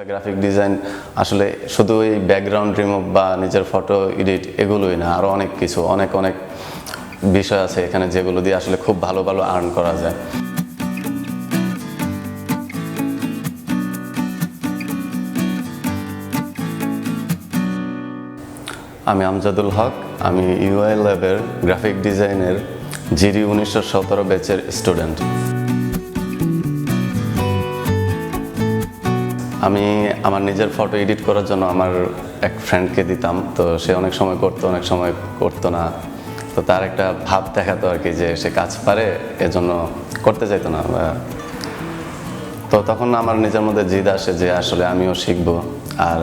Graphic design আসলে শুধু এই ব্যাকগ্রাউন্ড রিমুভ বা নিজের ফটো এডিট এগুলোই না, আরও অনেক কিছু অনেক বিষয় আছে এখানে যেগুলো দিয়ে আসলে খুব ভালো আর্ন করা যায়। আমি আমজাদুল হক, আমি ইউআই ল্যাবের গ্রাফিক ডিজাইনের জিডি 1917 ব্যাচের স্টুডেন্ট। আমি আমার নিজের ফটো এডিট করার জন্য আমার এক ফ্রেন্ডকে দিতাম, তো সে অনেক সময় করতো অনেক সময় করতো না। তো তার একটা ভাব দেখাতো আর কি যে সে কাজ পারে, এজন্য করতে চাইতো না। তো তখন আমার নিজের মধ্যে জিদ আসে যে আসলে আমিও শিখবো, আর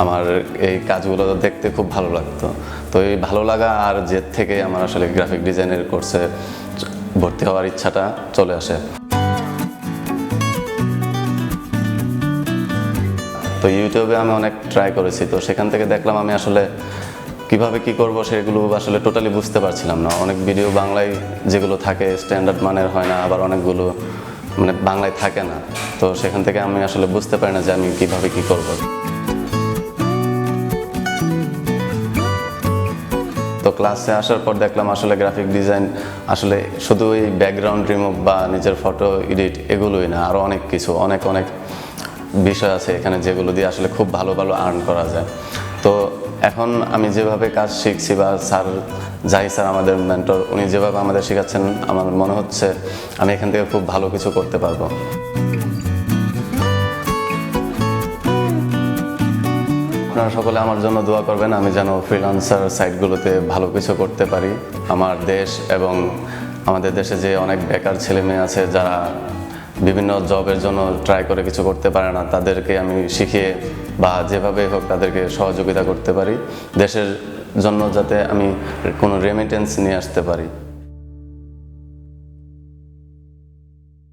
আমার এই কাজগুলো দেখতে খুব ভালো লাগতো। তো এই ভালো লাগা আর জেদ থেকে আমার আসলে গ্রাফিক ডিজাইনের কোর্সে ভর্তি হওয়ার ইচ্ছাটা চলে আসে। তো ইউটিউবে আমি অনেক ট্রাই করেছি, তো সেখান থেকে দেখলাম আমি আসলে কিভাবে কি করব সেগুলো আসলে টোটালি বুঝতে পারছিলাম না। অনেক ভিডিও বাংলায় যেগুলো থাকে স্ট্যান্ডার্ড মানের হয় না, আবার অনেকগুলো মানে বাংলায় থাকে না। তো সেখান থেকে আমি আসলে বুঝতে পারি না যে আমি কিভাবে কি করব। তো ক্লাসে আসার পর দেখলাম আসলে গ্রাফিক ডিজাইন আসলে শুধু এই ব্যাকগ্রাউন্ড রিমুভ বা নিজের ফটো এডিট এগুলোই না, আরও অনেক কিছু অনেক বিষয় আছে এখানে যেগুলো দিয়ে আসলে খুব ভালো আর্ন করা যায়। তো এখন আমি যেভাবে কাজ শিখছি বা জাহিদ স্যার আমাদের মেন্টর, উনি যেভাবে আমাদের শেখাচ্ছেন, আমার মনে হচ্ছে আমি এখান থেকে খুব ভালো কিছু করতে পারবো। আপনারা সকলে আমার জন্য দোয়া করবেন, আমি যেন ফ্রিল্যান্সার সাইটগুলোতে ভালো কিছু করতে পারি। আমার দেশ এবং আমাদের দেশে যে অনেক বেকার ছেলে মেয়ে আছে যারা বিভিন্ন জবের জন্য ট্রাই করে কিছু করতে পারে না, তাদেরকে আমি শিখিয়ে বা যেভাবে হোক তাদেরকে সহযোগিতা করতে পারি, দেশের জন্য যাতে আমি কোনো রেমিটেন্স নিয়ে আসতে পারি।